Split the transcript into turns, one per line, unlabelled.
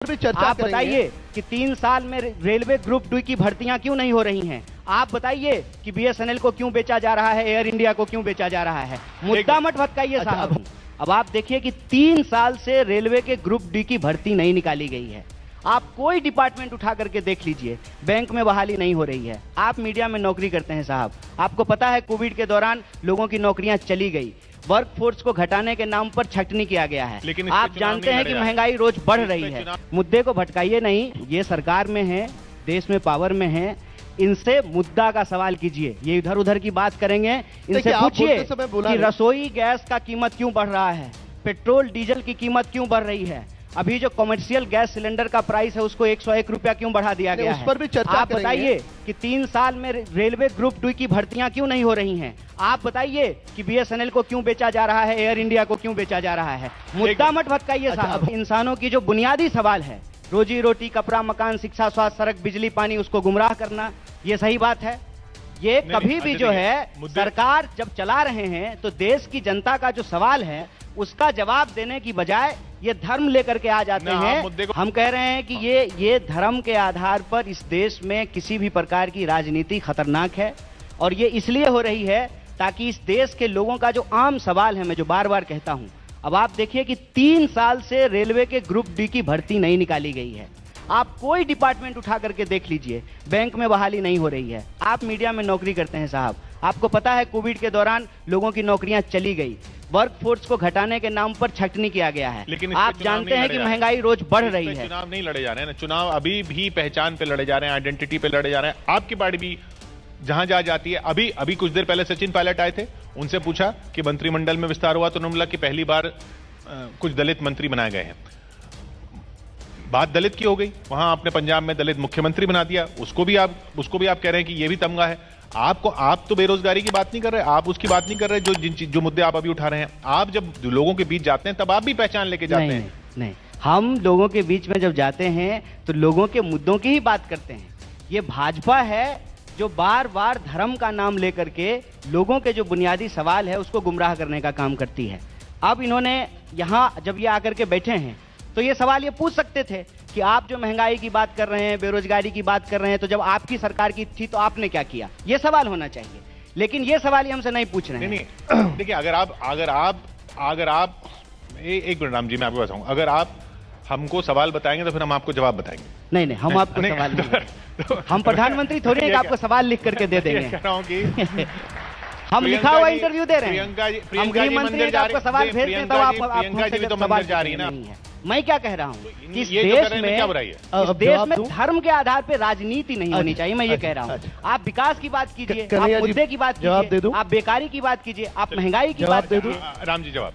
भी चर्चा
आप बताइए कि 3 साल में रेलवे ग्रुप डी की भर्तियां क्यों नहीं हो रही हैं? आप बताइए कि बीएसएनएल को क्यों बेचा जा रहा है, एयर इंडिया को क्यों बेचा जा रहा है? मुद्दा मत भटकाइए साहब। अब आप देखिए कि 3 साल से रेलवे के ग्रुप डी की भर्ती नहीं निकाली गई है। आप कोई डिपार्टमेंट उठा करके देख लीजिए, बैंक में बहाली नहीं हो रही है। आप मीडिया में नौकरी करते हैं साहब, आपको पता है कोविड के दौरान लोगों की नौकरियां चली गई, वर्क फोर्स को घटाने के नाम पर छटनी किया गया है।
लेकिन
आप जानते हैं कि महंगाई रोज बढ़ रही है। मुद्दे को भटकाइए नहीं, ये सरकार में है, देश में पावर में है, इनसे मुद्दा का सवाल कीजिए। ये इधर उधर की बात करेंगे, इनसे पूछिए कि रसोई गैस का कीमत क्यों बढ़ रहा है, पेट्रोल डीजल की कीमत क्यों बढ़ रही है, अभी जो कमर्शियल गैस सिलेंडर का प्राइस है उसको 101 रुपया क्यों बढ़ा दिया गया है? उस पर भी चर्चा आप बताइए कि 3 साल में रेलवे ग्रुप डी की भर्तियां क्यों नहीं हो रही हैं? आप बताइए कि बीएसएनएल को क्यों बेचा जा रहा है, एयर इंडिया को क्यों बेचा जा रहा है? मुद्दा मत भटकाइए साहब। इंसानों की जो बुनियादी सवाल है, रोजी रोटी, कपड़ा, मकान, शिक्षा, स्वास्थ्य, सड़क, बिजली, पानी, उसको गुमराह करना, ये सही बात है? ये कभी भी जो है सरकार जब चला रहे हैं तो देश की जनता का जो सवाल है उसका जवाब देने की बजाय ये धर्म लेकर के आ जाते हैं। हम कह रहे हैं कि ये धर्म के आधार पर इस देश में किसी भी प्रकार की राजनीति खतरनाक है, और ये इसलिए हो रही है ताकि इस देश के लोगों का जो आम सवाल है, मैं जो बार बार कहता हूं, अब आप देखिए कि 3 साल से रेलवे के ग्रुप डी की भर्ती नहीं निकाली गई है। आप कोई डिपार्टमेंट उठा करके देख लीजिए, बैंक में बहाली नहीं हो रही है। आप मीडिया में नौकरी करते हैं साहब, आपको पता है कोविड के दौरान लोगों की नौकरियां चली गई, वर्क फोर्स को घटाने के नाम पर छटनी किया गया है। लेकिन आप जानते हैं कि महंगाई रोज बढ़ रही है।
चुनाव नहीं लड़े जा रहे हैं ना, चुनाव अभी भी पहचान पे लड़े जा रहे हैं, आइडेंटिटी पे लड़े जा रहे हैं। आपकी पार्टी भी जहां जहां जाती है, अभी कुछ देर पहले सचिन पायलट आए थे, उनसे पूछा कि मंत्रिमंडल में विस्तार हुआ तो उन्होंने बोला कि पहली बार कुछ दलित मंत्री बनाए गए हैं। बात दलित की हो गई, वहां आपने पंजाब में दलित मुख्यमंत्री बना दिया, उसको भी आप कह रहे हैं कि ये भी तमगा है। आप तो बेरोजगारी की बात नहीं कर रहे, आप उसकी बात नहीं कर रहे जो मुद्दे आप अभी उठा रहे हैं। आप जब लोगों के बीच जाते हैं तब आप भी पहचान लेके जाते हैं।
नहीं, हम लोगों के बीच में जब जाते हैं तो लोगों के मुद्दों की ही बात करते हैं। ये भाजपा है जो बार बार धर्म का नाम लेकर के लोगों के जो बुनियादी सवाल है उसको गुमराह करने का काम करती है। अब इन्होंने यहां जब ये आकर के बैठे हैं तो ये सवाल ये पूछ सकते थे कि आप जो महंगाई की बात कर रहे हैं, बेरोजगारी की बात कर रहे हैं, तो जब आपकी सरकार की थी तो आपने क्या किया? ये सवाल होना चाहिए, लेकिन ये सवाल ही हमसे नहीं पूछ रहे हैं।
नहीं, देखिए, अगर आप एक मिनट राम जी, मैं आपको बताऊं, अगर आप हमको सवाल बताएंगे तो फिर हम आपको जवाब बताएंगे।
नहीं, हम आपको सवाल नहीं, हम प्रधानमंत्री थोड़ी है कि आपको सवाल लिख करके दे देंगे।
कह रहा हूं कि
हम लिखा हुआ इंटरव्यू दे रहे हैं।
हम गृह मंत्री
आपको सवाल भेज दें तब आप
सवाल जा रही है ना।
मैं क्या कह रहा हूँ कि इस देश में धर्म के आधार पर राजनीति नहीं होनी चाहिए। मैं ये कह रहा हूँ, आप विकास की बात कीजिए, आप मुद्दे की बात कीजिए, आप बेकारी की बात कीजिए, आप महंगाई की बात कीजिए।
राम जी जवाब